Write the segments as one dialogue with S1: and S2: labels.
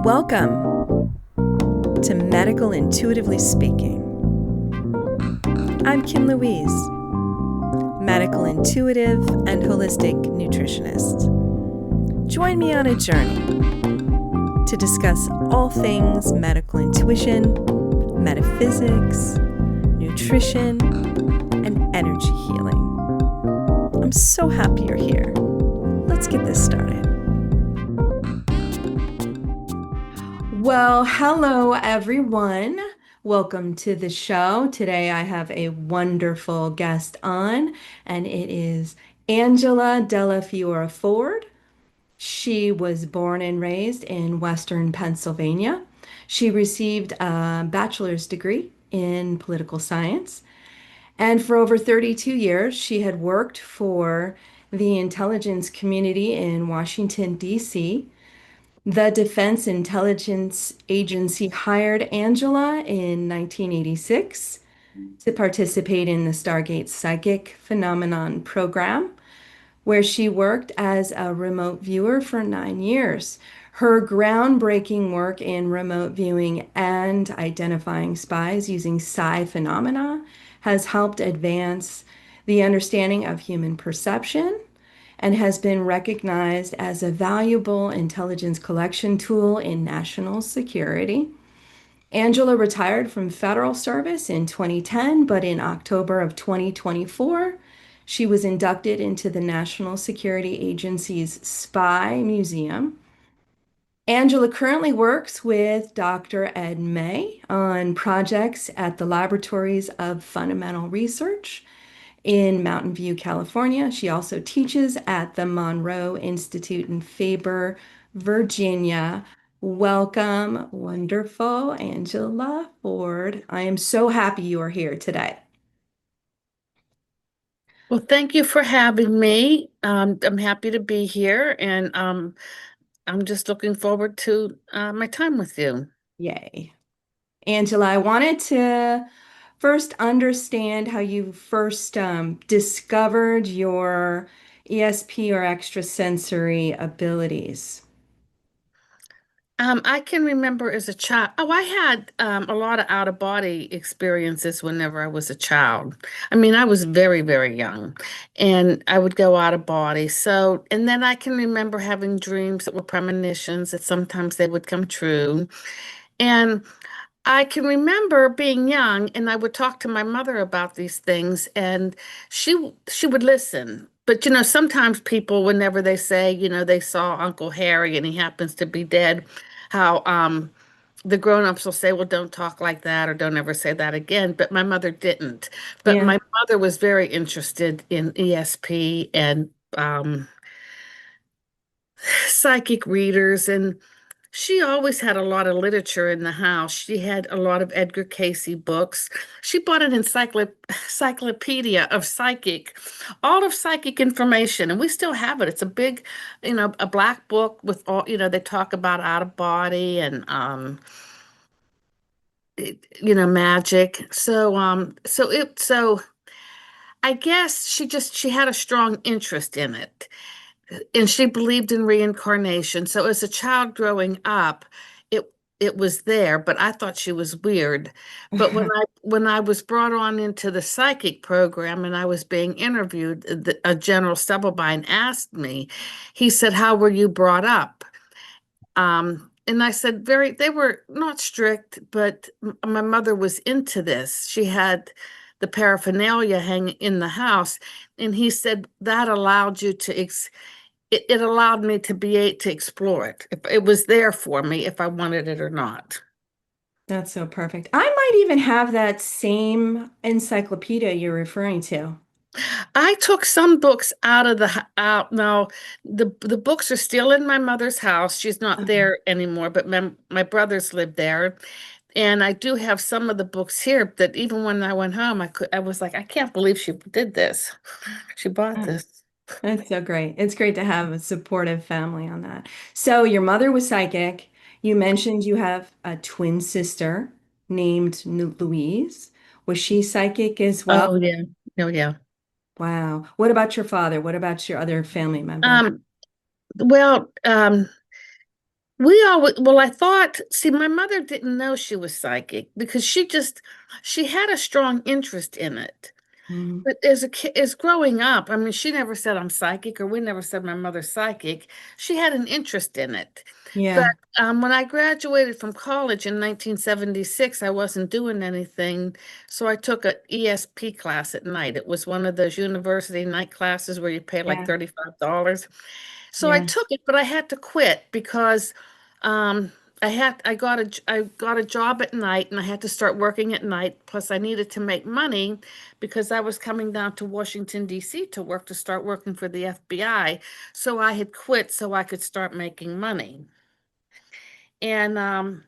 S1: Welcome to Medical Intuitively Speaking. I'm Kim Louise, medical intuitive and holistic nutritionist. Join me on a journey to discuss all things medical intuition, metaphysics, nutrition, and energy healing. I'm so happy you're here. Let's get this started. Well, hello everyone. Welcome to the show. Today I have a wonderful guest on, and it is Angela Della Fiora Ford. She was born and raised in Western Pennsylvania. She received a bachelor's degree in political science, and for over 32 years, she had worked for the intelligence community in Washington, D.C. The Defense Intelligence Agency hired Angela in 1986 to participate in the Stargate Psychic Phenomenon Program, where she worked as a remote viewer for 9 years. Her groundbreaking work in remote viewing and identifying spies using psi phenomena has helped advance the understanding of human perception and has been recognized as a valuable intelligence collection tool in national security. Angela retired from federal service in 2010, but in October of 2024, she was inducted into the National Security Agency's Spy Museum. Angela currently works with Dr. Ed May on projects at the Laboratories of Fundamental Research in Mountain View, California. She also teaches at the Monroe Institute in Faber, Virginia. Welcome, wonderful Angela Ford. I am so happy you are here today.
S2: Well, thank you for having me. I'm happy to be here, and I'm just looking forward to my time with you.
S1: Yay. Angela, I wanted to first understand how you first discovered your ESP or extrasensory abilities.
S2: I can remember as a child. Oh, I had a lot of out-of-body experiences whenever I was a child. I mean, I was very, very young, and I would go out of body. So, and then I can remember having dreams that were premonitions that sometimes they would come true. And I can remember being young and I would talk to my mother about these things and she would listen. But sometimes people, whenever they say, they saw Uncle Harry and he happens to be dead, how the grown-ups will say, well, don't talk like that or don't ever say that again. But my mother didn't. But
S1: Yeah.
S2: my mother was very interested in ESP and psychic readers, and she always had a lot of literature in the house. She had a lot of Edgar Cayce books. She bought an encyclopedia of all of psychic information, and we still have it. It's a big, a black book with all, they talk about out of body and magic. So I guess she had a strong interest in it, and she believed in reincarnation. So as a child growing up, it it was there, but I thought she was weird. But when I was brought on into the psychic program and I was being interviewed, a General Stubblebine asked me, he said, "How were you brought up?" And I said, they were not strict, but my mother was into this. She had the paraphernalia hanging in the house. And he said that allowed you to it allowed me to be able to explore it. It was there for me if I wanted it or not.
S1: That's so perfect. I might even have that same encyclopedia you're referring to.
S2: I took some books out of out now. The books are still in my mother's house. She's not
S1: Okay.
S2: there anymore, but my brothers live there. And I do have some of the books here that even when I went home, I was like, I can't believe she did this. She bought
S1: Oh,
S2: this.
S1: that's so great. It's great to have a supportive family on that. So your mother was psychic. You mentioned you have a twin sister named Louise. Was she psychic as well?
S2: Oh yeah. Oh yeah.
S1: Wow. What about your father? What about your other family members?
S2: Um, well, We always, well, I thought, see, my mother didn't know she was psychic because she had a strong interest in it.
S1: Mhm.
S2: But as a kid, as growing up, I mean, she never said I'm psychic, or we never said my mother's psychic. She had an interest in it. But
S1: Yeah,
S2: when I graduated from college in 1976, I wasn't doing anything. So I took an ESP class at night. It was one of those university night classes where you pay like
S1: yeah,
S2: $35. So I
S1: yeah,
S2: took it, but I had to quit because um, I got a job at night and I had to start working at night. Plus, I needed to make money because I was coming down to Washington, D.C. to work to start working for the FBI. So I had quit so I could start making money. And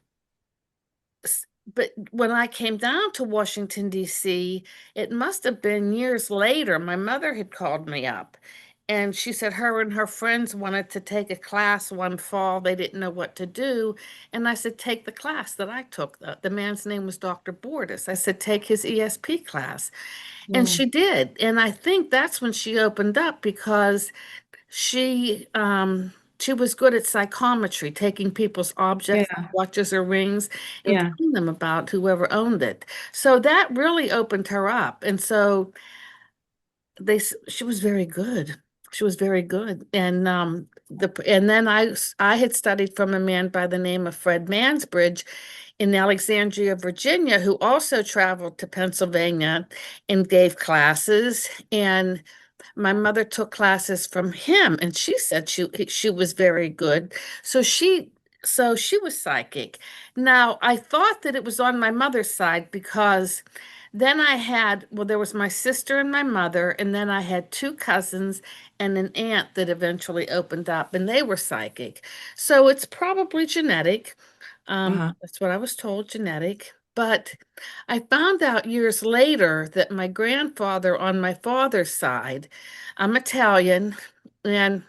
S2: but when I came down to Washington, D.C., it must have been years later. My mother had called me up and she said her and her friends wanted to take a class one fall. They didn't know what to do. And I said, take the class that I took. The man's name was Dr. Bordis. I said, take his ESP class. And
S1: yeah,
S2: she did. And I think that's when she opened up because she was good at psychometry, taking people's objects,
S1: yeah,
S2: watches or rings, and
S1: yeah.
S2: telling them about whoever owned it. So that really opened her up. And so she was very good. She was very good. And then I had studied from a man by the name of Fred Mansbridge in Alexandria, Virginia, who also traveled to Pennsylvania and gave classes. And my mother took classes from him and she said she was very good. So she was psychic. Now, I thought that it was on my mother's side because then well, there was my sister and my mother, and then I had two cousins and an aunt that eventually opened up, and they were psychic. So it's probably genetic.
S1: Uh-huh.
S2: That's what I was told, genetic. But I found out years later that my grandfather on my father's side, I'm Italian, and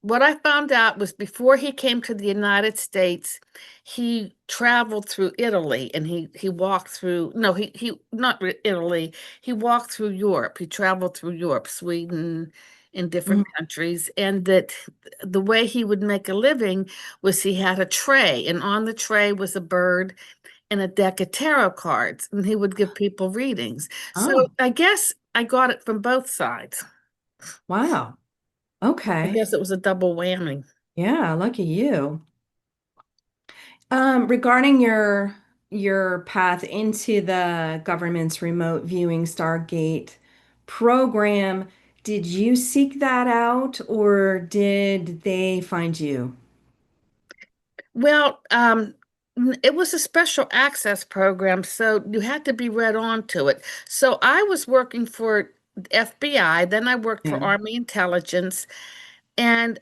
S2: what I found out was before he came to the United States, he traveled through Italy and he walked through, no, he not Italy, he walked through Europe. He traveled through Europe, Sweden, in different
S1: Mhm.
S2: countries, and that the way he would make a living was he had a tray, and on the tray was a bird and a deck of tarot cards, and he would give people readings. So
S1: Oh,
S2: I guess I got it from both sides.
S1: wow.
S2: I
S1: Okay.
S2: guess it was a double whammy.
S1: Yeah, lucky you. Regarding your path into the government's remote viewing Stargate program, did you seek that out or did they find you?
S2: Well, it was a special access program, so you had to be read on to it. So I was working for FBI, then I worked for
S1: Yeah.
S2: Army Intelligence, and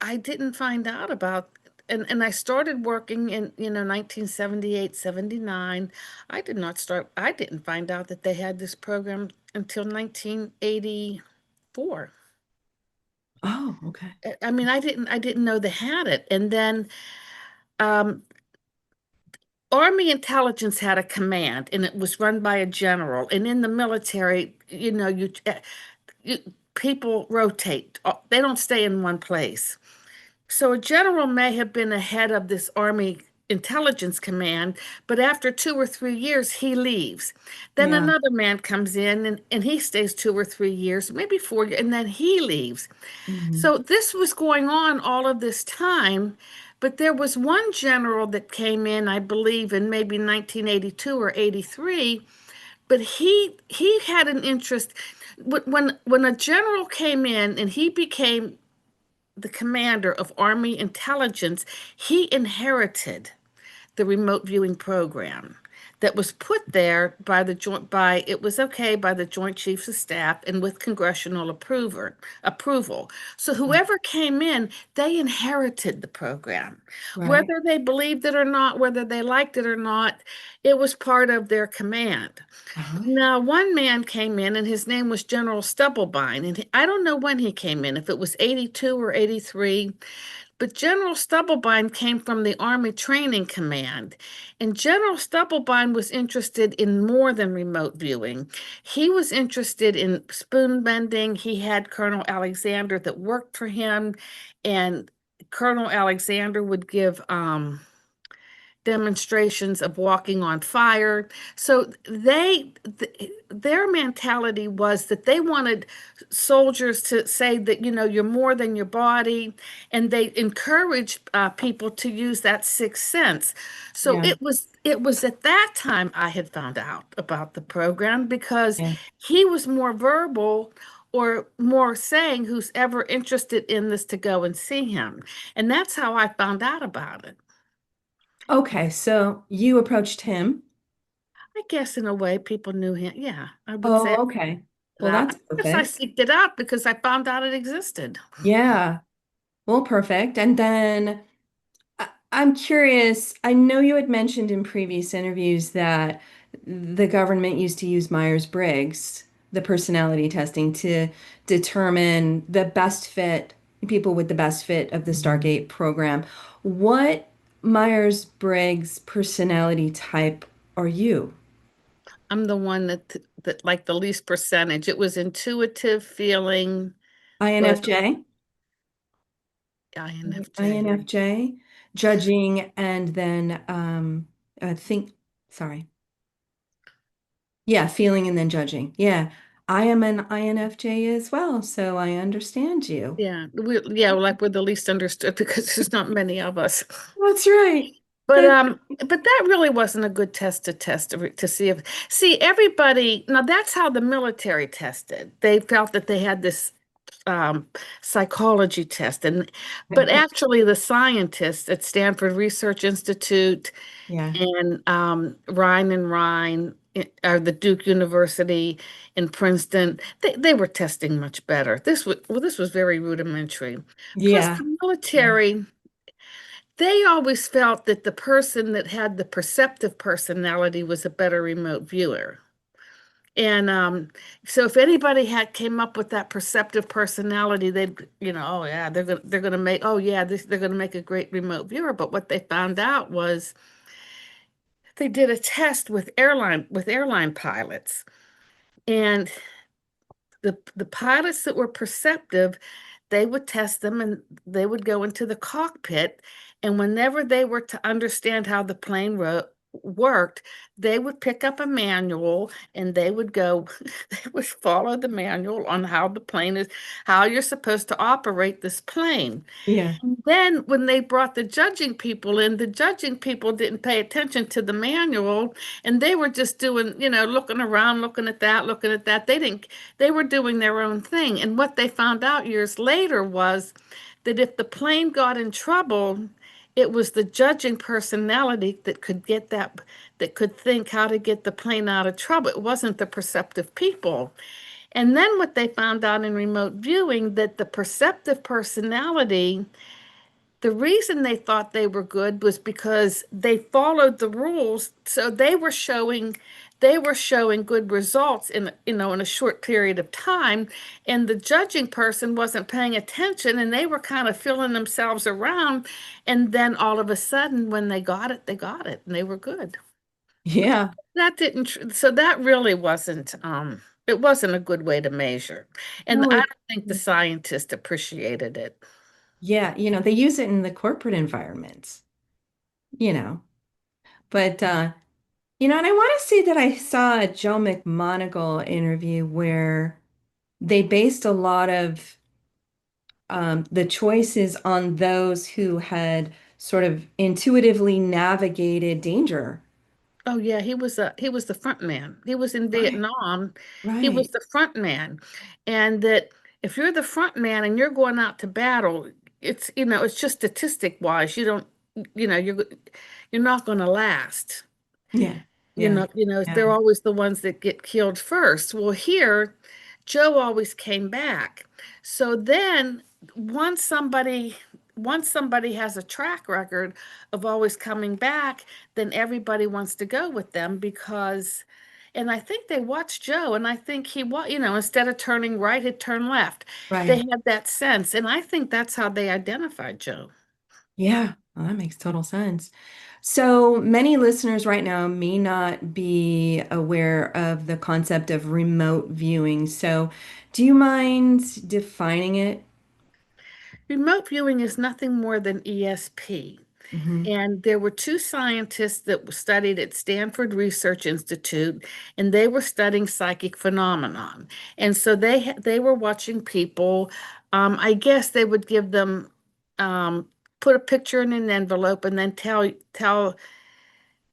S2: I didn't find out about and I started working in, 1978, 79. I didn't find out that they had this program until 1984.
S1: Oh, okay.
S2: I mean, I didn't know they had it. And then um, Army intelligence had a command, and it was run by a general. And in the military, you people rotate; they don't stay in one place. So a general may have been ahead of this Army intelligence command, but after 2 or 3 years, he leaves. Then
S1: Yeah.
S2: another man comes in, and he stays 2 or 3 years, maybe 4 years, and then he leaves.
S1: Hmm.
S2: So this was going on all of this time, but there was one general that came in, I believe, in maybe 1982 or 83, but he had an interest when a general came in and he became the commander of Army intelligence, he inherited the remote viewing program that was put there by the joint by it was okay by the Joint Chiefs of Staff and with congressional approval. So whoever came in, they inherited the program.
S1: Right.
S2: Whether they believed it or not, whether they liked it or not, it was part of their command.
S1: Uh-huh.
S2: Now, one man came in and his name was General Stubblebine. And I don't know when he came in, if it was 82 or 83, but General Stubblebine came from the Army Training Command, and General Stubblebine was interested in more than remote viewing. He was interested in spoon bending. He had Colonel Alexander that worked for him and Colonel Alexander would give demonstrations of walking on fire. So their mentality was that they wanted soldiers to say that, you're more than your body, and they encouraged people to use that sixth sense. So
S1: Yeah.
S2: it was at that time I had found out about the program, because
S1: Yeah.
S2: he was more verbal, or more saying who's ever interested in this to go and see him. And that's how I found out about it.
S1: Okay, so you approached him.
S2: I guess in a way people knew him. Yeah, I would say
S1: Oh, okay. Well,
S2: that.
S1: that's
S2: I guess I
S1: perfect.
S2: seeked it out because I found out it existed.
S1: Yeah. Well, perfect. And then I'm curious. I know you had mentioned in previous interviews that the government used to use Myers-Briggs, the personality testing, to determine the best fit, people with the best fit of the Stargate program. What Myers-Briggs personality type are you?
S2: I'm the one that like the least percentage. It was intuitive feeling, but
S1: INFJ?
S2: INFJ.
S1: INFJ, judging, and then think, sorry. Yeah, feeling and then judging. Yeah, I am an INFJ as well, so I understand you.
S2: Yeah, like we're the least understood because there's not many of us.
S1: That's right.
S2: But
S1: That,
S2: um, but that really wasn't a good test to see if everybody. Now that's how the military tested. They felt that they had this um, psychology test, but actually the scientists at Stanford Research Institute
S1: yeah,
S2: and Rhine and Rhine, or the Duke University in Princeton, they were testing much better. This was very rudimentary. Plus,
S1: yeah,
S2: the
S1: yeah,
S2: military, they always felt that the person that had the perceptive personality was a better remote viewer. And so if anybody had came up with that perceptive personality, they'd, oh yeah, they're gonna make, oh yeah, they're gonna make a great remote viewer. But what they found out was they did a test with airline pilots, and the pilots that were perceptive, they would test them, and they would go into the cockpit, and whenever they were to understand how the plane worked, they would pick up a manual, and they would go, they would follow the manual on how you're supposed to operate this plane.
S1: yeah,
S2: Then, when they brought the judging people in, the judging people didn't pay attention to the manual, and they were just doing, looking around, looking at that. They were doing their own thing. And what they found out years later was that if the plane got in trouble, it was the judging personality that could think how to get the plane out of trouble. It wasn't the perceptive people. And then what they found out in remote viewing, that the perceptive personality, the reason they thought they were good was because they followed the rules. So they were showing good results in a short period of time, and the judging person wasn't paying attention, and they were kind of feeling themselves around, and then all of a sudden when they got it and they were good. But
S1: yeah.
S2: that didn't so that really wasn't it wasn't a good way to measure. And
S1: No,
S2: I
S1: it,
S2: don't think the scientists appreciated it.
S1: yeah, they use it in the corporate environments, you know. But and I want to say that I saw a Joe McMoneagle interview where they based a lot of the choices on those who had sort of intuitively navigated danger.
S2: Oh yeah, he was the front man. He was in
S1: Right,
S2: Vietnam. He was
S1: right.
S2: the front man. And that if you're the front man and you're going out to battle, it's just statistic wise, you don't, you're not going to last.
S1: Yeah,
S2: You
S1: yeah,
S2: know, you know,
S1: yeah,
S2: they're always the ones that get killed first. Well, here, Joe always came back. So then once somebody once somebody has a track record of always coming back, then everybody wants to go with them because, and I think they watched Joe, and I think instead of turning right, he'd turn left. They
S1: right.
S2: had that sense, and I think that's how they identified Joe.
S1: Yeah, well, that makes total sense. So many listeners right now may not be aware of the concept of remote viewing. So do you mind defining it?
S2: Remote viewing is nothing more than ESP.
S1: Hmm.
S2: And there were two scientists that studied at Stanford Research Institute, and they were studying psychic phenomenon. And so they were watching people. I guess they would give them put a picture in an envelope and then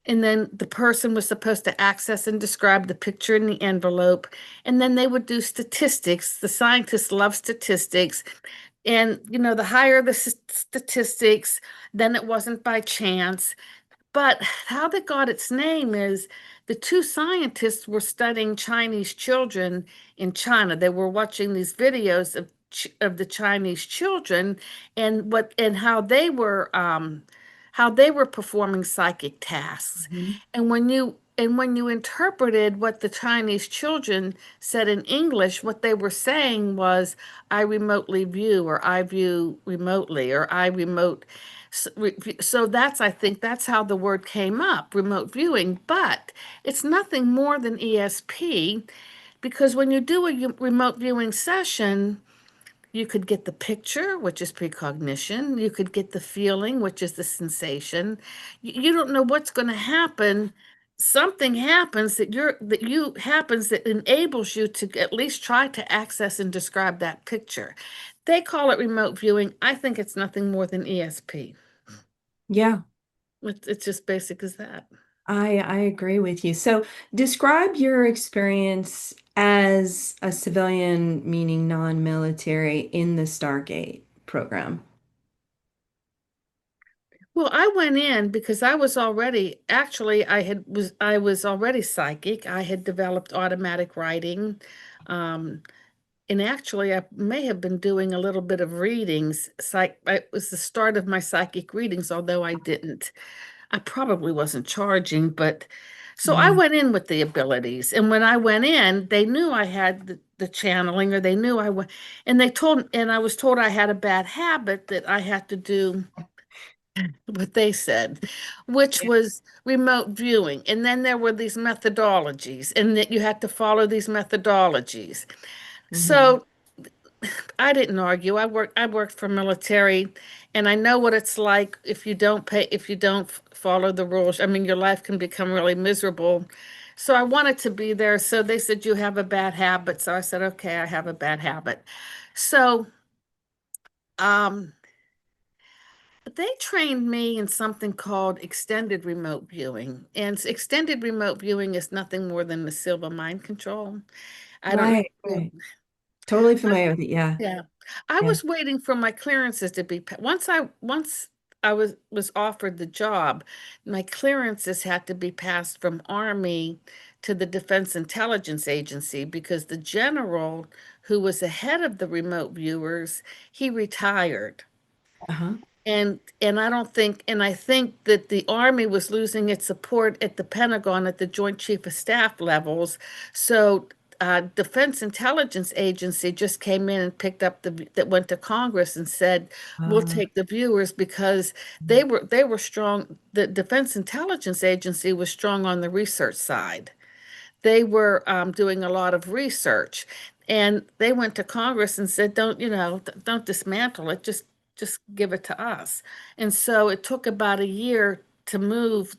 S2: and then the person was supposed to access and describe the picture in the envelope. And then they would do statistics. The scientists love statistics. And, the higher the statistics, then it wasn't by chance. But how they got its name is the two scientists were studying Chinese children in China. They were watching these videos of the Chinese children and how they were performing psychic tasks.
S1: Hmm.
S2: And when you interpreted what the Chinese children said in English, what they were saying was, I remotely view, or I view remotely, or I remote. So I think that's how the word came up, remote viewing. But it's nothing more than ESP because when you do a remote viewing session, you could get the picture, which is precognition. You could get the feeling, which is the sensation. You don't know what's going to happen. Something happens that enables you to at least try to access and describe that picture. They call it remote viewing. I think it's nothing more than ESP.
S1: Yeah,
S2: It's just basic as that.
S1: I agree with you. So describe your experience as a civilian, meaning non-military, in the Stargate program.
S2: Well, I went in because I was already actually I was already psychic. I had developed automatic writing. Um, and actually I may have been doing a little bit of readings. It was the start of my psychic readings, although I probably wasn't charging, but so I
S1: Yeah.
S2: went in with the abilities. And when I went in, they knew I had the channeling, or they knew and I was told I had a bad habit that I had to do what they said, which
S1: Yeah.
S2: was remote viewing. And then there were these methodologies, and that you had to follow these methodologies.
S1: Hmm.
S2: So I didn't argue. I worked for military, and I know what it's like if you don't follow the rules. I mean, your life can become really miserable. So I wanted to be there. So they said, you have a bad habit. So I said, okay, I have a bad habit. So um they trained me in something called extended remote viewing. And extended remote viewing is nothing more than the silver mind control. I don't
S1: Right,
S2: know.
S1: right. Totally familiar with it. Yeah.
S2: Yeah. I
S1: Yeah.
S2: was waiting for my clearances to be once I was offered the job, my clearances had to be passed from Army to the Defense Intelligence Agency because the general who was the head of the remote viewers, he retired.
S1: Uh-huh.
S2: And I think that the Army was losing its support at the Pentagon at the Joint Chief of Staff levels. So Defense Intelligence Agency just came in and picked up that went to Congress and said, we'll
S1: Uh,
S2: take the viewers because they were strong. The Defense Intelligence Agency was strong on the research side. They were doing a lot of research, and they went to Congress and said, don't dismantle it, just give it to us. And so it took about a year to move.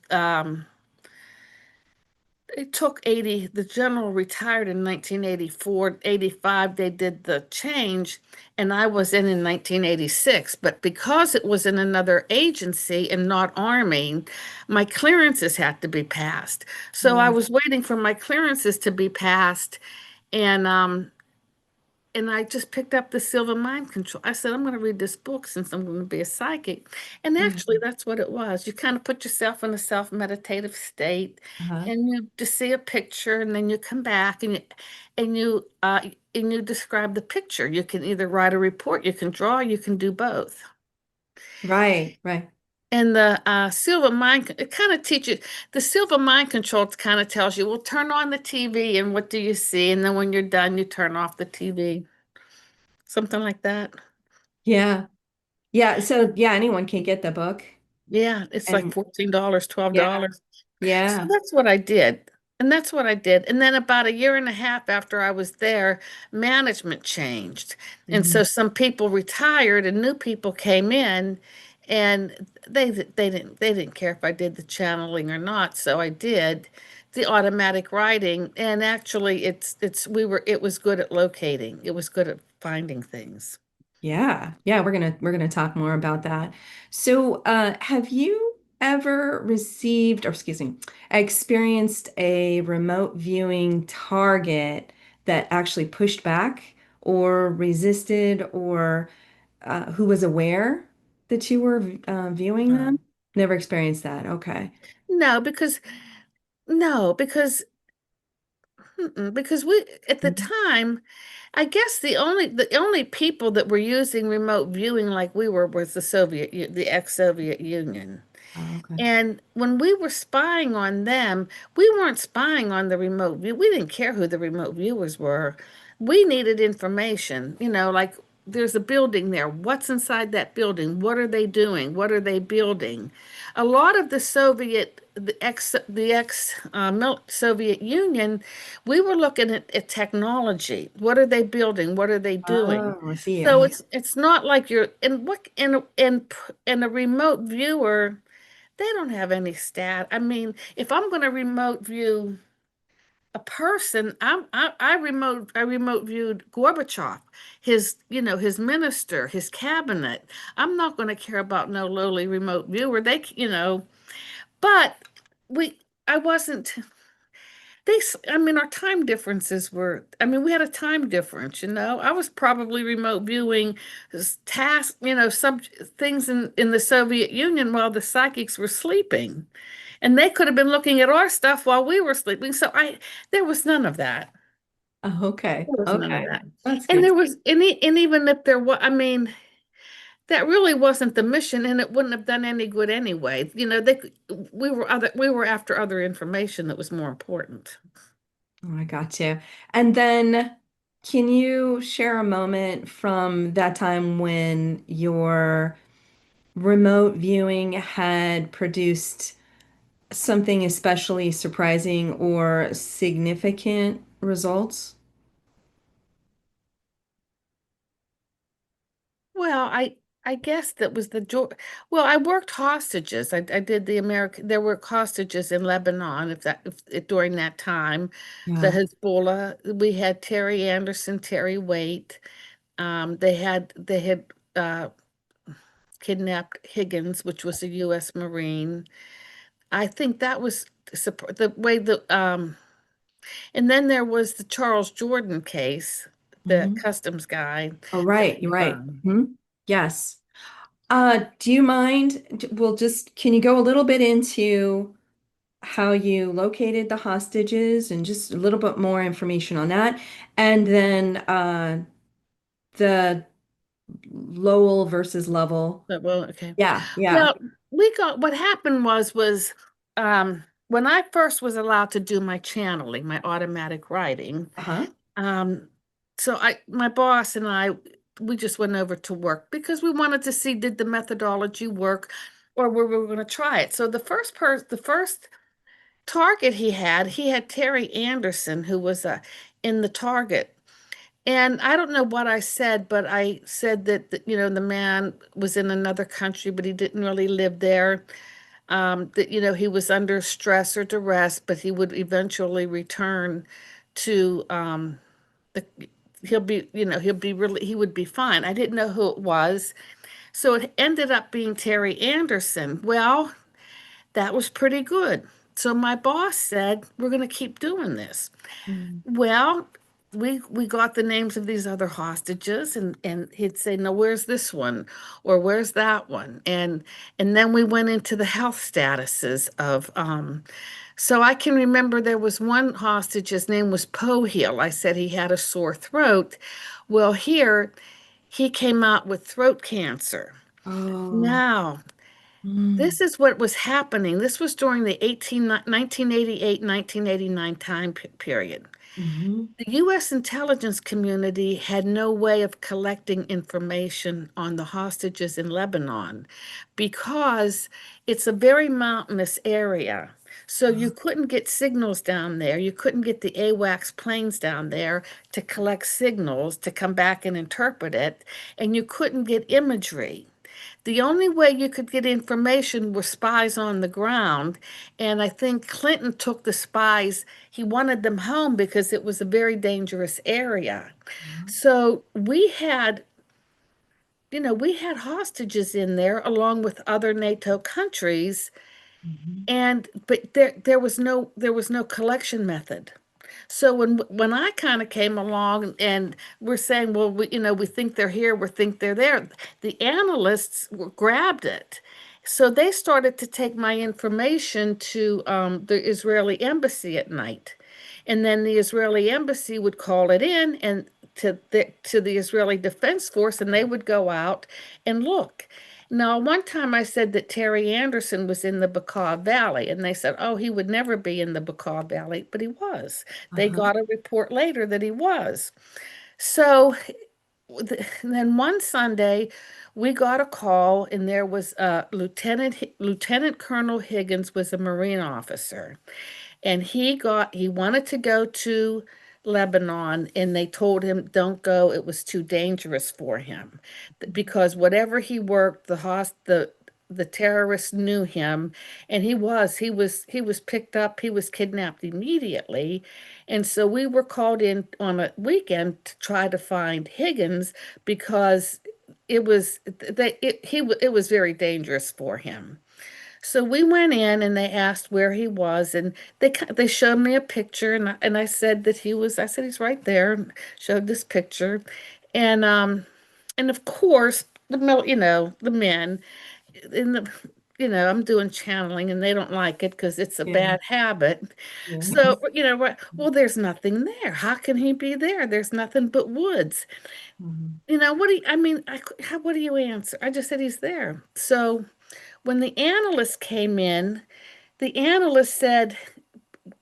S2: It took 80, the general retired in 1984, 85, they did the change, and I was in 1986. But because it was in another agency and not Army, my clearances had to be passed. So I
S1: uh,
S2: was waiting for my clearances to be passed, and I just picked up the Silver Mind Control. I said, I'm going to read this book since I'm going to be a psychic. And actually,
S1: mhm.
S2: that's what it was. You kind of put yourself in a self-meditative state,
S1: Uh-huh.
S2: and you just see a picture, and then you come back and you describe the picture. You can either write a report, you can draw, you can do both.
S1: Right, right.
S2: And the silver mind, it kind of teaches, the silver mind control kind of tells you, well, turn on the TV and what do you see? And then when you're done, you turn off the TV. Something like that.
S1: Yeah. Yeah. So yeah, anyone can get the book.
S2: Yeah, it's like
S1: And
S2: $14,
S1: yeah,
S2: $12. So
S1: yeah.
S2: that's what I did. And that's what I did. And then about a year and a half after I was there, management changed. And so
S1: Mhm.
S2: some people retired and new people came in and they didn't care if I did the channeling or not. So I did the automatic writing and actually it was good at locating. It was good at finding things.
S1: Yeah, yeah, we're gonna talk more about that. So, have you ever received, or excuse me, experienced a remote viewing target that actually pushed back or resisted, or who was aware that you were viewing them?
S2: No.
S1: Never experienced that. Okay.
S2: No, because no, because because we at the
S1: Mhm.
S2: time I guess the only people that were using remote viewing like we were was the ex-Soviet Union.
S1: Oh, okay.
S2: And when we were spying on them, we weren't spying on the remote view. We didn't care who the remote viewers were. We needed information, like there's a building there. What's inside that building? What are they doing? What are they building? A lot of the ex Soviet Union, we were looking at technology. What are they building? What are they doing?
S1: Oh, I see.
S2: So it's not like you're in a remote viewer. They don't have any stat. I mean, if I'm going to remote view a person, I remote viewed Gorbachev, his minister, his cabinet. I'm not going to care about no lowly remote viewer. But we I wasn't I mean, our time differences I mean, we had a time difference. I was probably remote viewing tasks, some things in the Soviet Union while the psychics were sleeping. And they could have been looking at our stuff while we were sleeping. There was none of that.
S1: Oh, okay.
S2: There was none of
S1: Okay.
S2: that.
S1: That's
S2: And
S1: good.
S2: there was and even if there was, I mean, that really wasn't the mission, and it wouldn't have done any good anyway. We were after other information that was more important.
S1: Oh, I got you. And then can you share a moment from that time when your remote viewing had produced something especially surprising or significant results?
S2: Well, I guess that was the joy. Well, I worked hostages. I did the American. There were hostages in Lebanon. If during that time, the
S1: Yeah.
S2: Hezbollah. We had Terry Anderson, Terry Waite. They had uh, kidnapped Higgins, which was a U.S. Marine. I think that was the way and then there was the Charles Jordan case, the
S1: Mhm.
S2: customs guy
S1: Oh,
S2: that
S1: right. You're
S2: we
S1: right.
S2: found.
S1: Yes. Do you mind? Can you go a little bit into how you located the hostages and just a little bit more information on that? And then the Lowell versus Level.
S2: Well, okay.
S1: Yeah, yeah.
S2: Well, what happened when I first was allowed to do my channeling, my automatic writing,
S1: Uh-huh.
S2: um, my boss and I, we just went over to work because we wanted to see did the methodology work or were we going to try it. So the first target he had Terry Anderson, who was in the target. And I don't know what I said, but I said that the man was in another country, but he didn't really live there. That he was under stress or duress, but he would eventually return to the he would be fine. I didn't know who it was. So it ended up being Terry Anderson. Well, that was pretty good. So my boss said, we're going to keep doing this.
S1: Mm.
S2: Well, we got the names of these other hostages and he'd say, "No, where's this one? Or where's that one?" And then we went into the health statuses of so I can remember there was one hostage, his name was Pohil. I said he had a sore throat. Well, here he came out with throat cancer.
S1: Oh.
S2: Now,
S1: Mm.
S2: this is what was happening. This was during the 1988, 1989 time period.
S1: Hmm.
S2: The U.S. intelligence community had no way of collecting information on the hostages in Lebanon because it's a very mountainous area. So you couldn't get signals down there. You couldn't get the AWACS planes down there to collect signals to come back and interpret it. And you couldn't get imagery. The only way you could get information were spies on the ground. And I think Clinton took the spies, he wanted them home because it was a very dangerous area. So we had hostages in there along with other NATO countries,
S1: Hmm.
S2: and but there was no collection method. So when I kind of came along and we're saying, well, we think they're here, we think they're there, the analysts grabbed it. So they started to take my information to the Israeli embassy at night, and then the Israeli embassy would call it in and to the Israeli Defense Force, and they would go out and look. Now, one time I said that Terry Anderson was in the Bekaa Valley, and they said, oh, he would never be in the Bekaa Valley, but he was. They
S1: Uh-huh.
S2: got a report later that he was. So then one Sunday, we got a call, and there was Lieutenant Colonel Higgins was a Marine officer, and he wanted to go to Lebanon, and they told him don't go, it was too dangerous for him because whatever he worked, the terrorists knew him, and he was picked up, he was kidnapped immediately. And so we were called in on a weekend to try to find Higgins because it was very dangerous for him. So we went in and they asked where he was, and they showed me a picture, and I said that I said he's right there, and showed this picture. And of course the men in the I'm doing channeling, and they don't like it because it's a
S1: Yeah.
S2: bad habit.
S1: Yeah.
S2: So well, there's nothing there. How can he be there? There's nothing but woods.
S1: Mhm.
S2: What do you, I mean, what do you answer? I just said he's there. So when the analyst came in, the analyst said,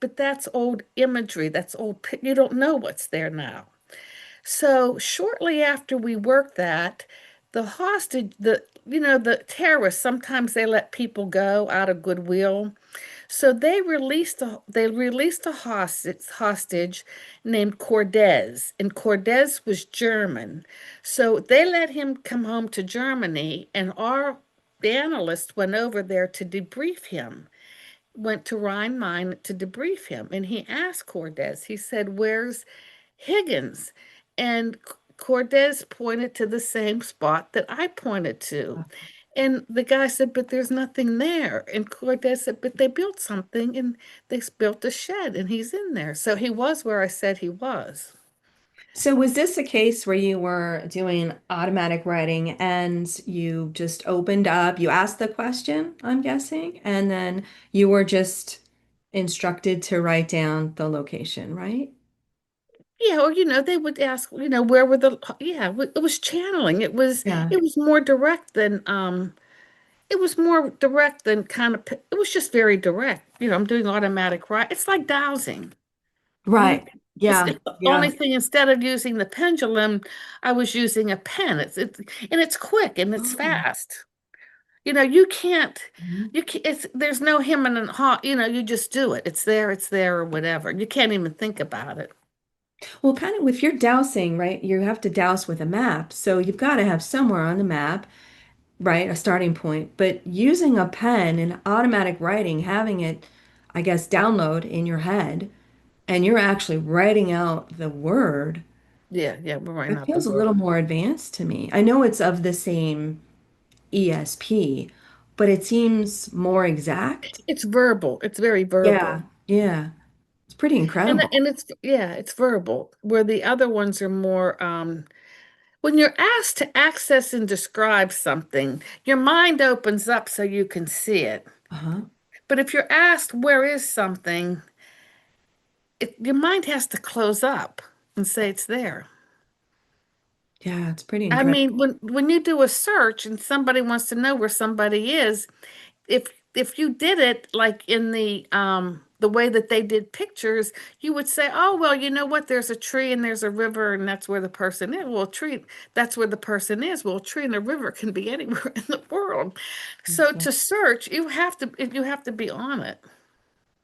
S2: but that's old imagery. That's old. You don't know what's there now. So shortly after we worked that, the hostage, the terrorists, sometimes they let people go out of goodwill. So they released a hostage named Cordes, and Cordes was German. So they let him come home to Germany, and our analyst went over there to debrief him, went to Rhine Mine to debrief him, and he asked Cordes, he said, "Where's Higgins?" And Cordes pointed to the same spot that I pointed to. And the guy said, but there's nothing there. And Cordes said, but they built something, and they built a shed, and he's in there. So he was where I said he was.
S1: So was this a case where you were doing automatic writing and you just opened up, you asked the question, I'm guessing, and then you were just instructed to write down the location, right?
S2: Yeah, or they would ask, where were yeah, it was channeling. It was
S1: Yeah.
S2: it was more direct than kind of it was just very direct. I'm doing automatic write. It's like dowsing. You
S1: Right.
S2: it's
S1: Yeah.
S2: the only
S1: Yeah.
S2: thing, instead of using the pendulum, I was using a pen. And it's quick and it's
S1: Oh.
S2: fast. You can't
S1: Mhm.
S2: you can it's there's no him and haw, you just do it. It's there or whatever. You can't even think about it.
S1: Well, kind of if you're dowsing, right, you have to douse with a map. So you've got to have somewhere on the map, right, a starting point. But using a pen and automatic writing, having it, I guess, download in your head, and you're actually writing out the word,
S2: Yeah, yeah, we're writing
S1: it
S2: out the
S1: feels a little
S2: word.
S1: more advanced to me. I know it's of the same ESP, but it seems more exact.
S2: It's verbal. It's very
S1: Yeah,
S2: verbal.
S1: yeah. It's pretty incredible.
S2: And it's verbal, where the other ones are more when you're asked to access and describe something, your mind opens up so you can see it.
S1: Uh-huh.
S2: But if you're asked where is something, your mind has to close up and say it's there.
S1: Yeah, it's pretty
S2: I mean,
S1: incredible.
S2: when you do a search and somebody wants to know where somebody is, if you did it like in the the way that they did pictures, you would say, oh, well, you know what? There's a tree and there's a river, and that's where the person is. Well, a tree, that's where the person is. Well, a tree and a river can be anywhere in the world. So
S1: Exactly.
S2: to search, you have to be on it.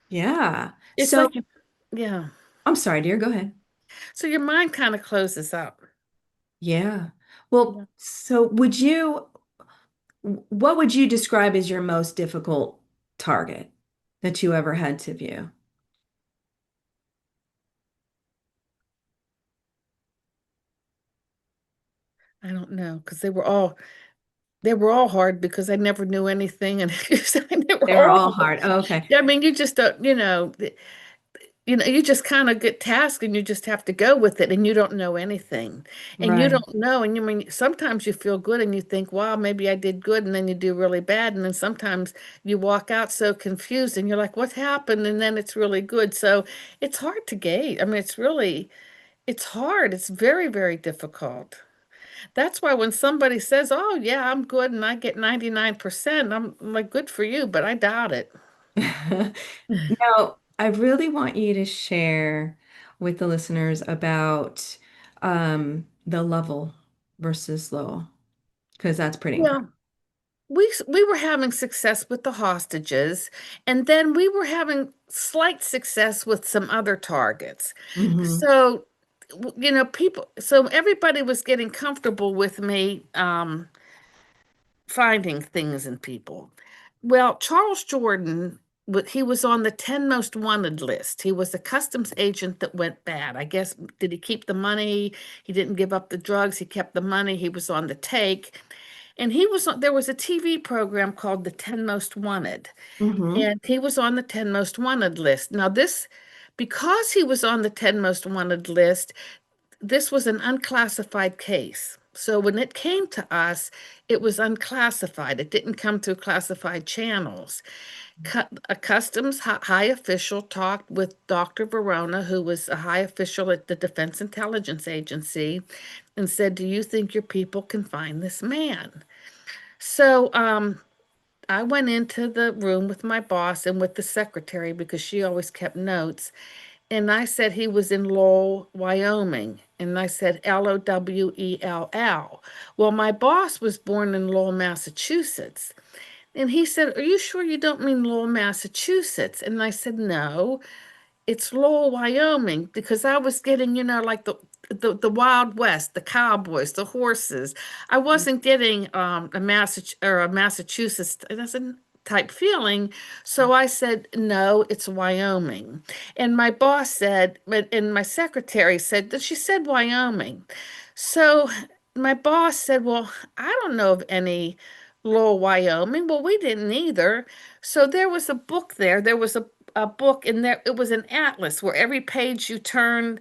S1: Yeah.
S2: It's
S1: So
S2: like, yeah.
S1: I'm sorry, dear. Go ahead.
S2: So your mind kind of closes up.
S1: Yeah.
S2: Yeah.
S1: Well, so what would you describe as your most difficult target that you ever had to view?
S2: I don't know because they were all hard because I never knew anything and they were
S1: They were
S2: all
S1: all
S2: hard.
S1: hard. Oh, okay.
S2: I mean, you just don't, you just kind of get tasked and you just have to go with it and you don't know anything. And you
S1: Right.
S2: don't know. And you mean sometimes you feel good and you think, wow, maybe I did good. And then you do really bad. And then sometimes you walk out so confused and you're like, what happened? And then it's really good. So it's hard to gauge. I mean, it's hard. It's very, very difficult. That's why when somebody says, oh, yeah, I'm good and I get 99%, I'm like, good for you, but I doubt it.
S1: Now, I really want you to share with the listeners about the level versus low, because that's pretty
S2: Well,
S1: incredible.
S2: we were having success with the hostages, and then we were having slight success with some other targets.
S1: Hmm.
S2: So, so everybody was getting comfortable with me finding things in people. Well, Charles Jordan, he was on the 10 most wanted list. He was a customs agent that went bad. I guess, did he keep the money? He didn't give up the drugs. He kept the money. He was on the take. And there was a TV program called The 10 Most Wanted,
S1: Hmm.
S2: and he was on the 10 Most Wanted list. Now, because he was on the 10 Most Wanted list, this was an unclassified case. So when it came to us, it was unclassified. It didn't come through classified channels. A customs high official talked with Dr. Verona, who was a high official at the Defense Intelligence Agency, and said, do you think your people can find this man? So I went into the room with my boss and with the secretary because she always kept notes. And I said he was in Lowell, Wyoming. And I said Lowell. Well, my boss was born in Lowell, Massachusetts. And he said, are you sure you don't mean Lowell, Massachusetts? And I said, no, it's Lowell, Wyoming, because I was getting, like the Wild West, the cowboys, the horses. I wasn't getting a Massachusetts type feeling. So I said, no, it's Wyoming. And my boss said, and my secretary said that she said Wyoming. So my boss said, well, I don't know of any Lowell, Wyoming. Well, we didn't either. So there was a book there. There was a book and there it was an atlas where every page you turned.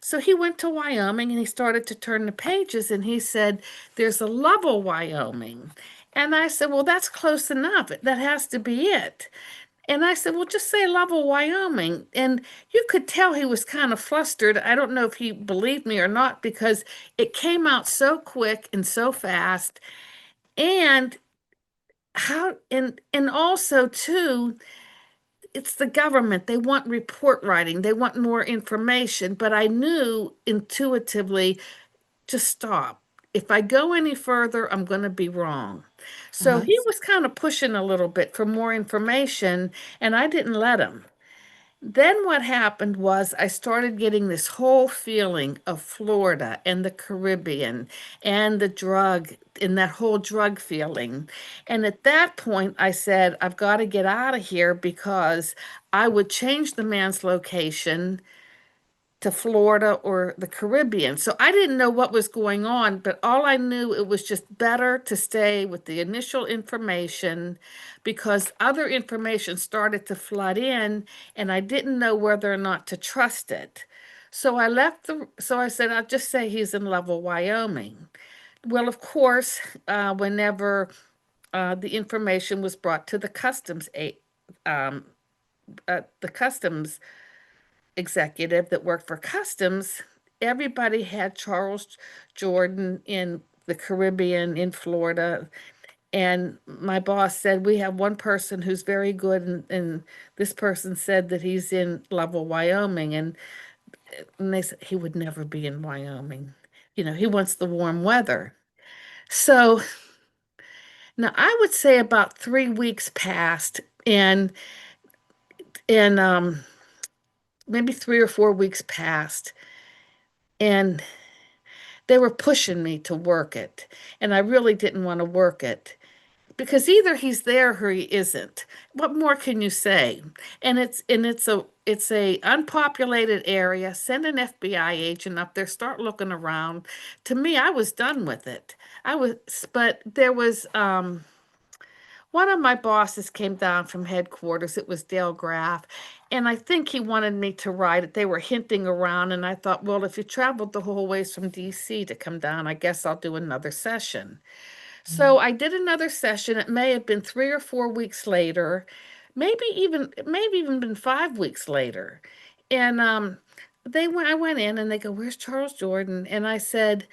S2: So he went to Wyoming and he started to turn the pages and he said, there's a Lovell, Wyoming. And I said, well, that's close enough. That has to be it. And I said, well, just say Lovell, Wyoming. And you could tell he was kind of flustered. I don't know if he believed me or not because it came out so quick and so fast. And and also too, it's the government. They want report writing. They want more information. But I knew intuitively to stop. If I go any further, I'm going to be wrong. So
S1: Uh-huh.
S2: he was kind of pushing a little bit for more information, and I didn't let him. Then what happened was I started getting this whole feeling of Florida and the Caribbean and the drug and that whole drug feeling. And at that point, I said, I've got to get out of here because I would change the man's location to Florida or the Caribbean. So I didn't know what was going on, but all I knew it was just better to stay with the initial information because other information started to flood in and I didn't know whether or not to trust it. So I said, I'll just say he's in Lovell, Wyoming. Well, of course, whenever the information was brought to um, the customs executive that worked for customs, everybody had Charles Jordan in the Caribbean, in Florida. And my boss said, we have one person who's very good, and this person said that he's in Lovell, Wyoming. And they said he would never be in Wyoming. He wants the warm weather. So now I would say about 3 weeks passed, and maybe 3 or 4 weeks passed, and they were pushing me to work it. And I really didn't want to work it. Because either he's there or he isn't. What more can you say? And it's a unpopulated area. Send an FBI agent up there, start looking around. To me, I was done with it. I was, but there was one of my bosses came down from headquarters. It was Dale Graff, and I think he wanted me to write it. They were hinting around, and I thought, well, if you traveled the whole ways from DC to come down, I guess I'll do another session. So I did another session. It may have been 3 or 4 weeks later, maybe even been 5 weeks later. And I went in and they go, "Where's Charles Jordan?" And I said,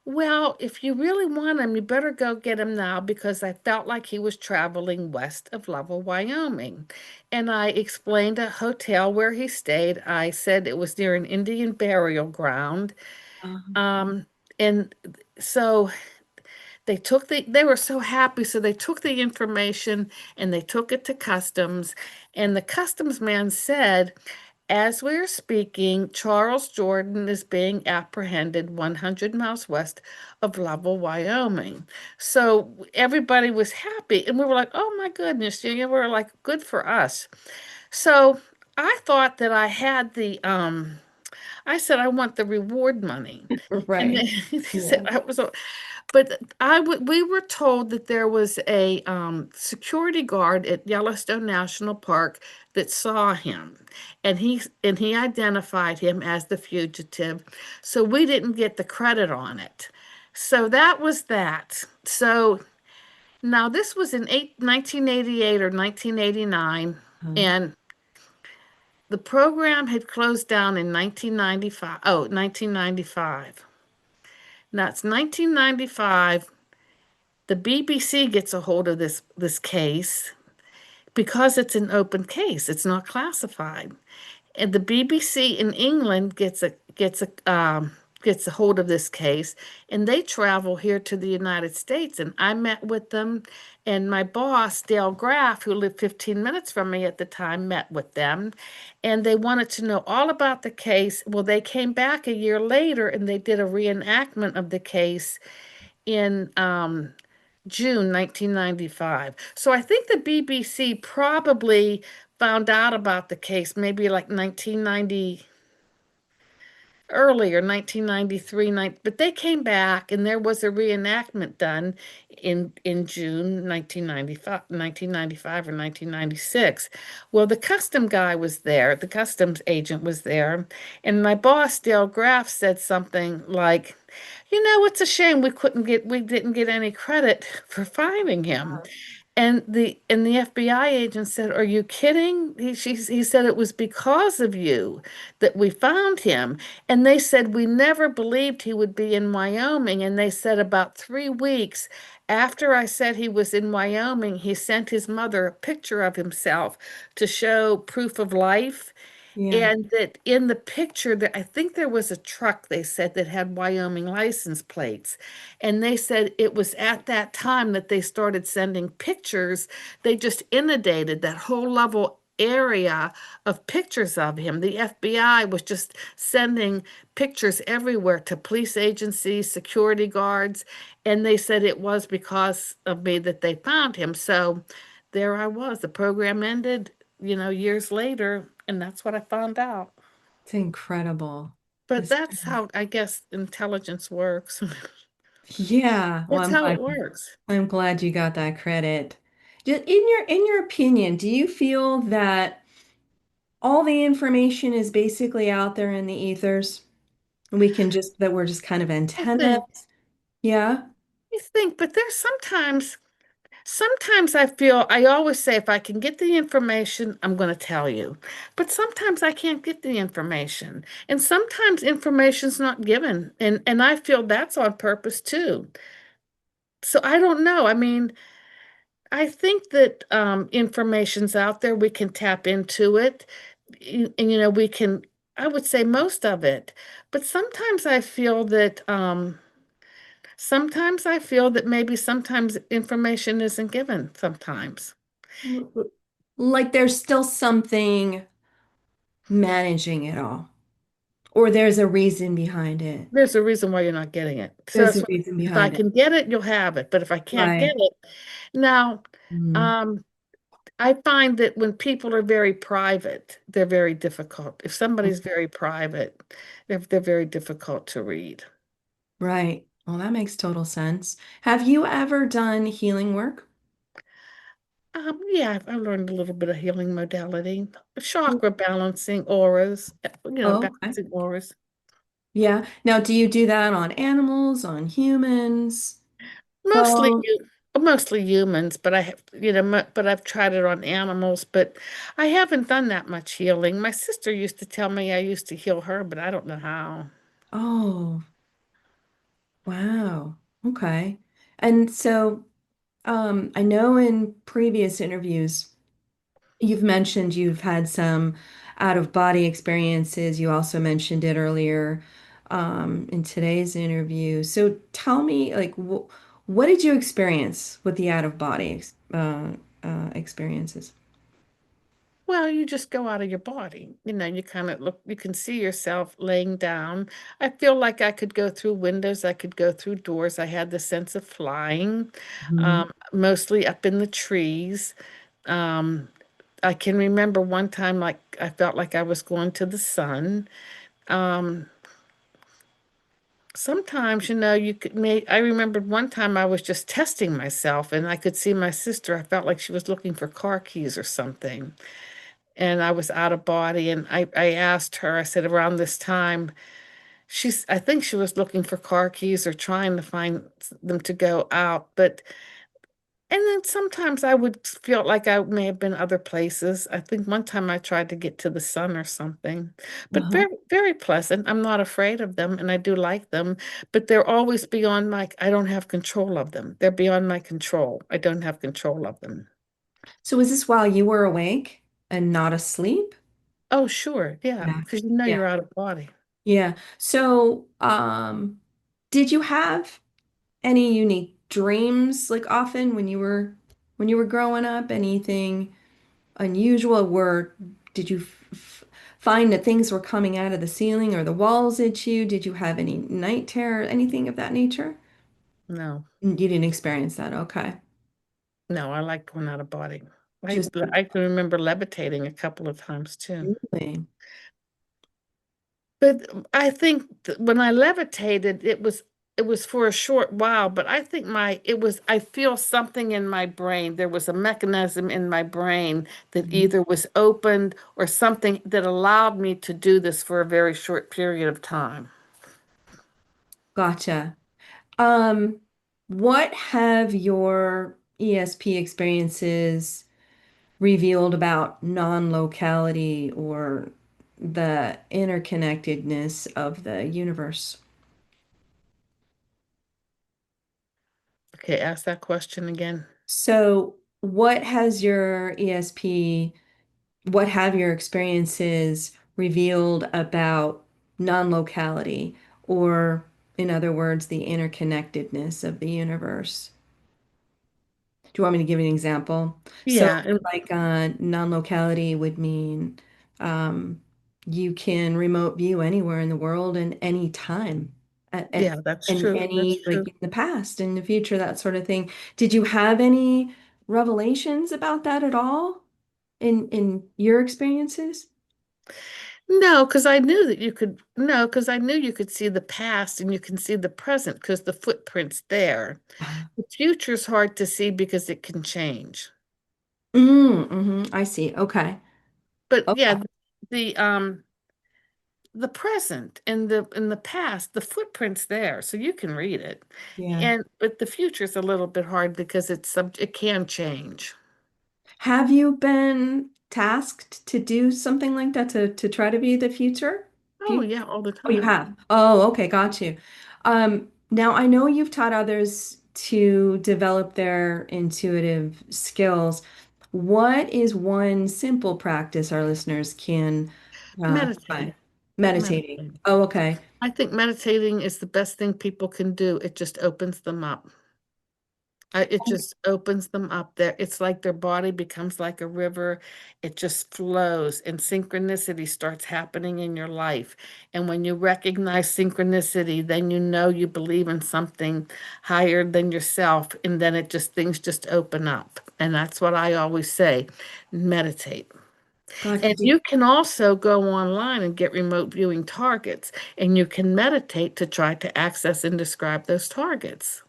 S2: "Well, if you really want him, you better go get him now because I felt like he was traveling west of Lovell, Wyoming." And I explained a hotel where he stayed. I said it was near an Indian burial ground.
S1: Um,
S2: Um, and so they were so happy, so they took the information and they took it to customs. And the customs man said, as we are speaking, Charles Jordan is being apprehended 100 miles west of Lovell, Wyoming. So everybody was happy. And we were like, oh my goodness, we were like, good for us. So I thought that I said, I want the reward money. And
S1: right.
S2: they said,
S1: Yeah.
S2: but we were told that there was a security guard at Yellowstone National Park that saw him, and he identified him as the fugitive. So we didn't get the credit on it. So that was that. So now this was in 1988 or 1989,
S1: Um,
S2: and the program had closed down in 1995. Oh, 1995. Now it's 1995. The BBC gets a hold of this case because it's an open case. It's not classified. And the BBC in England gets a hold of this case, and they travel here to the United States. And I met with them, and my boss Dale Graff, who lived 15 minutes from me at the time, met with them, and they wanted to know all about the case. Well, they came back a year later, and they did a reenactment of the case in June 1995. So I think the BBC probably found out about the case maybe like 1990, earlier, 1993, but they came back and there was a reenactment done in June 1995 or 1996. Well, the custom guy was there, the customs agent was there, and my boss, Dale Graff, said something like, it's a shame we didn't get any credit for finding him. And the FBI agent said, "Are you kidding?" He said it was because of you that we found him. And they said we never believed he would be in Wyoming. And they said about 3 weeks after I said he was in Wyoming, he sent his mother a picture of himself to show proof of life.
S1: yeah.
S2: And that in the picture that I think there was a truck, they said, that had Wyoming license plates. And they said it was at that time that they started sending pictures. They just inundated that whole level area of pictures of him. The FBI was just sending pictures everywhere to police agencies, security guards, and they said it was because of me that they found him. So there I was. The program ended, years later, and that's what I found out.
S1: It's incredible.
S2: But
S1: It's,
S2: that's how I guess intelligence works.
S1: yeah. Well,
S2: That's how it works.
S1: I'm glad you got that credit. In your opinion, do you feel that all the information is basically out there in the ethers? And that we're just kind of
S2: I
S1: antennas?
S2: think,
S1: Yeah.
S2: but there's sometimes I always say if I can get the information, I'm going to tell you. But sometimes I can't get the information. And sometimes information's not given. And I feel that's on purpose too. So I don't know. I mean, I think that information's out there. We can tap into it. And, we can, I would say most of it. But sometimes I feel that maybe sometimes information isn't given sometimes.
S1: Like there's still something managing it all, or there's a reason behind it.
S2: There's a reason why you're not getting it. So
S1: There's
S2: that's
S1: a
S2: what,
S1: reason
S2: if I
S1: behind it.
S2: can get it, you'll have it. But if I can't get
S1: Right.
S2: it, now,
S1: Mhm.
S2: um, I find that when people are very private, they're very difficult. If somebody's very private, they're very difficult to read.
S1: Right. Well, that makes total sense. Have you ever done healing work?
S2: Yeah, I've learned a little bit of healing modality, chakra balancing, auras,
S1: Oh, okay.
S2: balancing auras.
S1: Yeah. Now, do you do that on animals, on humans?
S2: Mostly
S1: Both.
S2: you, mostly humans, but I have, but I've tried it on animals, but I haven't done that much healing. My sister used to tell me I used to heal her, but I don't know how.
S1: Oh, wow. Okay. And so, I know in previous interviews, you've mentioned you've had some out of body experiences. You also mentioned it earlier, in today's interview. So tell me, like, what did you experience with the out of body experiences?
S2: Well, you just go out of your body. You kind of look, you can see yourself laying down. I feel like I could go through windows, I could go through doors. I had the sense of flying,
S1: Mhm.
S2: mostly up in the trees. Um, I can remember one time like I felt like I was going to the sun. Um, Sometimes, you could make, I remembered one time I was just testing myself and I could see my sister. I felt like she was looking for car keys or something. And I was out of body and I asked her, I said, around this time, I think she was looking for car keys or trying to find them to go out. And then sometimes I would feel like I may have been other places. I think one time I tried to get to the sun or something, but
S1: Uh-huh.
S2: very, very pleasant. I'm not afraid of them and I do like them, but they're always beyond I don't have control of them. They're beyond my control. I don't have control of them.
S1: So was this while you were awake and not asleep?
S2: Oh, sure. Yeah.
S1: Yeah.
S2: Because
S1: Yeah.
S2: you're out of body.
S1: Yeah. So, did you have any unique dreams like often when you were growing up? Anything unusual? Did you find that things were coming out of the ceiling or the walls at you? Did you have any night terror, anything of that nature?
S2: No,
S1: You didn't experience that. Okay.
S2: no, I like going out of body. I,
S1: Just
S2: I can remember levitating a couple of times too.
S1: really.
S2: But I think when I levitated, it was for a short while, but I think I feel something in my brain. There was a mechanism in my brain that
S1: Mhm.
S2: either was opened or something that allowed me to do this for a very short period of time.
S1: Gotcha. Um, what have your ESP experiences revealed about non-locality or the interconnectedness of the universe?
S2: Okay, ask that question again.
S1: So, what have your experiences revealed about non-locality, or in other words, the interconnectedness of the universe? Do you want me to give you an example? So,
S2: Yeah, and
S1: like, non-locality would mean um, you can remote view anywhere in the world and any time,
S2: yeah, that's
S1: and
S2: true. That's
S1: any like
S2: true.
S1: in the past, in the future, that sort of thing. Did you have any revelations about that at all in your experiences?
S2: No, because I knew that you could, no, because I knew you could see the past and you can see the present because the footprint's there. The future's hard to see because it can change.
S1: I see. Okay.
S2: But
S1: Okay.
S2: yeah, the present and the past, the footprint's there, so you can read it.
S1: Yeah.
S2: And but the future's a little bit hard because it can change.
S1: Have you been tasked to do something like that to try to be the future?
S2: Oh yeah, all the
S1: Oh, you
S2: time.
S1: have. Oh, okay, got you. Now I know you've taught others to develop their intuitive skills, what is one simple practice our listeners can try?
S2: Meditate.
S1: Meditating.
S2: Meditate.
S1: Oh, okay.
S2: I think meditating is the best thing people can do. It just opens them up. It just opens them up there. It's like their body becomes like a river. It just flows and synchronicity starts happening in your life. And when you recognize synchronicity, then you know you believe in something higher than yourself. And then things just open up. And that's what I always say, meditate.
S1: Gotcha.
S2: And you can also go online and get remote viewing targets, and you can meditate to try to access and describe those targets.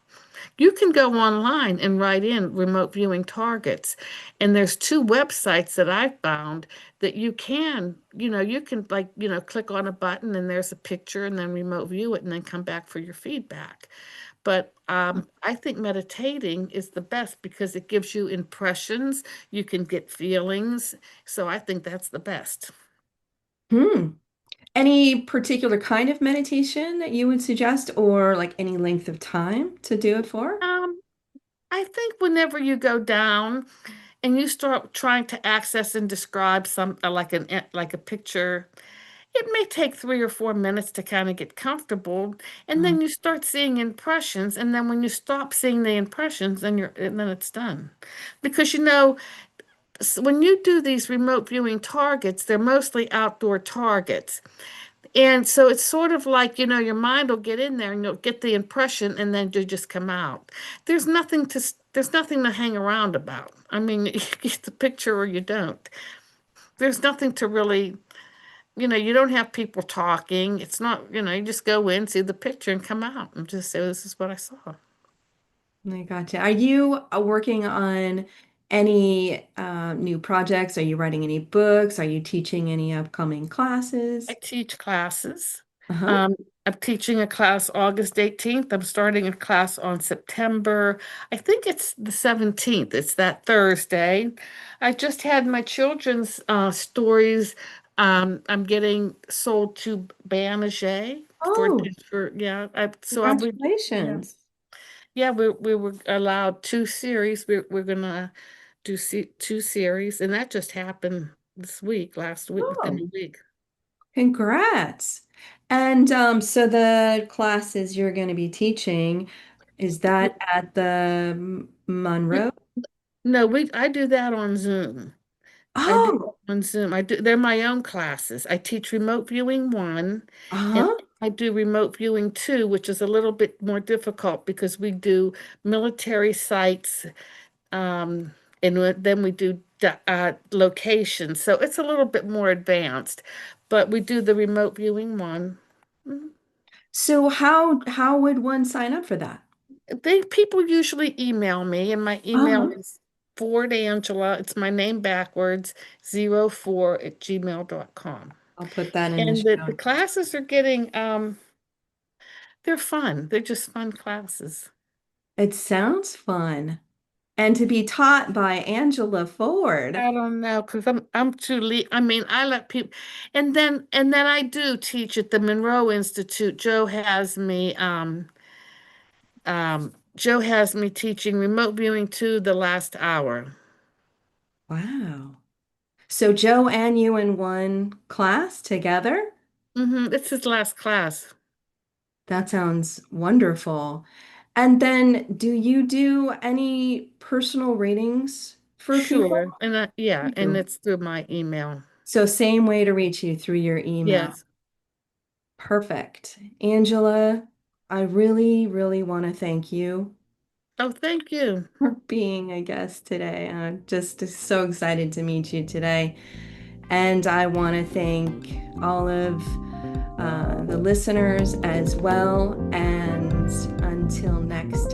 S2: You can go online and write in remote viewing targets. And there's two websites that I found that you can click on a button and there's a picture and then remote view it and then come back for your feedback. But I think meditating is the best because it gives you impressions, you can get feelings. So I think that's the best.
S1: Hmm. Any particular kind of meditation that you would suggest, or like any length of time to do it for?
S2: Um, I think whenever you go down and you start trying to access and describe some like a picture, it may take 3 or 4 minutes to kind of get comfortable, and
S1: Uh,
S2: then you start seeing impressions, and then when you stop seeing the impressions, then it's done. Because when you do these remote viewing targets, they're mostly outdoor targets. And so it's sort of like, your mind will get in there and you'll get the impression and then you just come out. There's nothing to hang around about. I mean, you get the picture or you don't. There's nothing to really, you don't have people talking. It's not, you just go in, see the picture and come out and just say, this is what I saw.
S1: I gotcha. Are you working on any new projects? Are you writing any books? Are you teaching any upcoming
S2: I
S1: classes?
S2: teach classes.
S1: Uh-huh.
S2: Um, I'm teaching a class August 18th. I'm starting a class on September. I think it's the 17th. It's that Thursday. I just had my children's stories. I'm getting sold to Banagher
S1: Oh,
S2: yeah. Yeah,
S1: congratulations.
S2: yeah. We were allowed two series. We're gonna do two series, and that just happened last week, within
S1: Oh,
S2: a week.
S1: congrats. And so the classes you're going to be teaching, is that at the Monroe?
S2: No, I do that on Zoom. I do
S1: Oh,
S2: it on Zoom. They're my own classes. I teach remote viewing one, and
S1: uh-huh.
S2: I do remote viewing two, which is a little bit more difficult because we do military sites, um, and then we do locations. So it's a little bit more advanced, but we do the remote viewing one. Mhm.
S1: So how would one sign up for that?
S2: People usually email me, and my email
S1: Uh-huh.
S2: is Ford Angela. It's my name backwards, 04@gmail.com.
S1: I'll put that in the
S2: And the
S1: show.
S2: classes are getting they're fun. They're just fun classes.
S1: It sounds fun. And to be taught by Angela Ford.
S2: I don't know because I'm too I mean, I let people, and then I do teach at the Monroe Institute. Joe has me teaching remote viewing to the last hour.
S1: Wow. So Joe and you in one class together?
S2: It's his last class.
S1: That sounds wonderful. And then do you do any personal readings for people?
S2: Sure. And yeah,
S1: You
S2: and
S1: do.
S2: it's through my email.
S1: So same way to reach you through your email.
S2: Yes.
S1: Perfect. Angela, I really, really want to thank you
S2: Oh, thank you.
S1: for being a guest today. I'm just so excited to meet you today. And I want to thank all of the listeners as well. And until next